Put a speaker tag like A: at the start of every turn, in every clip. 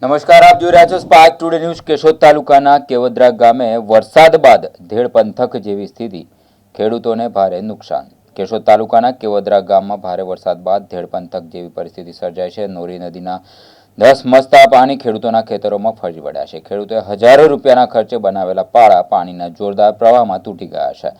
A: નમસ્કાર, આપ જોઈ રહ્યા છો સ્પાર્ક ટુડે ન્યૂઝ। કેશોદ તાલુકાના કેવદરા ગામે વરસાદ બાદ ધેડ પંથક જેવી સ્થિતિ, ખેડૂતોને ભારે નુકસાન। કેશોદ તાલુકાના કેવદરા ગામમાં ભારે વરસાદ બાદ ધેડ પંથક જેવી પરિસ્થિતિ સર્જાઈ છે। નોરી નદીના 10 મસ્તા પાણી ખેડૂતોના ખેતરોમાં ફરી વળ્યા છે। ખેડૂતોએ હજારો રૂપિયાના ખર્ચે બનાવેલા પાળા પાણીના જોરદાર પ્રવાહમાં તૂટી ગયા છે।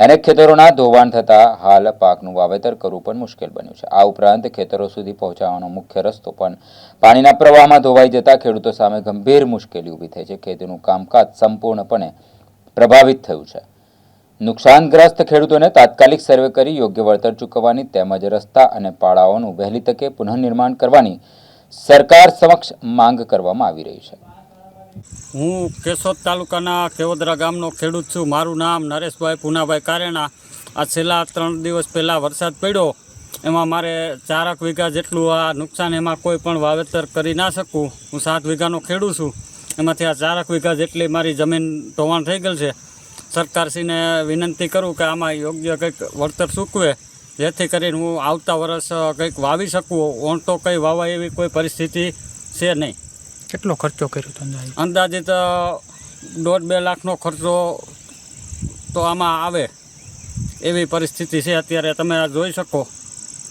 A: અનેક ખેતરોના ધોવાણ થતા હાલ પાકનું વાવેતર કરવું પણ મુશ્કેલ બન્યું છે। આ ઉપરાંત ખેતરો સુધી પહોંચવાનો મુખ્ય રસ્તો પણ પાણીના પ્રવાહમાં ધોવાઈ જતા ખેડૂતો સામે ગંભીર મુશ્કેલી ઊભી થઈ છે। ખેતીનું કામકાજ સંપૂર્ણપણે પ્રભાવિત થયું છે। નુકસાનગ્રસ્ત ખેડૂતોને તાત્કાલિક સર્વે કરી યોગ્ય વળતર ચૂકવવાની તેમજ રસ્તા અને પાળાઓનું વહેલી તકે પુનઃનિર્માણ કરવાની સરકાર સમક્ષ માંગ કરવામાં આવી રહી છે।
B: હું કેશોદ તાલુકાના કેવદરા ગામનો ખેડૂત છું। મારું નામ નરેશભાઈ પુનાભાઈ કારેણા। આ છેલ્લા 3 દિવસ પહેલાં વરસાદ પડ્યો, એમાં મારે 4 વીઘા જેટલું આ નુકસાન, એમાં કોઈ પણ વાવેતર કરી ના શકું। હું 7 વીઘાનો ખેડૂત છું, એમાંથી આ 4 વીઘા જેટલી મારી જમીન ધોવાણ થઈ ગયેલ છે। સરકારશ્રીને વિનંતી કરું કે આમાં યોગ્ય કંઈક વળતર ચૂકવે, જેથી કરીને હું આવતા વર્ષ કંઈક વાવી શકું। ઓણ તો કંઈ વાવાય એવી કોઈ પરિસ્થિતિ છે નહીં।
C: કેટલો ખર્ચો કર્યો તો
B: અંદાજિત 1.5-2 લાખનો ખર્ચો તો આમાં આવે એવી પરિસ્થિતિ છે અત્યારે। તમે આ જોઈ શકો।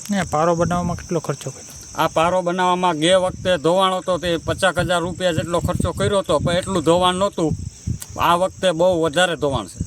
C: ને પારો બનાવવામાં કેટલો ખર્ચો કર્યો?
B: આ પારો બનાવવામાં ગે વખતે ધોવાણ હતો તે 50,000 રૂપિયા જેટલો ખર્ચો કર્યો હતો, પણ એટલું ધોવાણ નહોતું। આ વખતે બહુ વધારે ધોવાણ છે।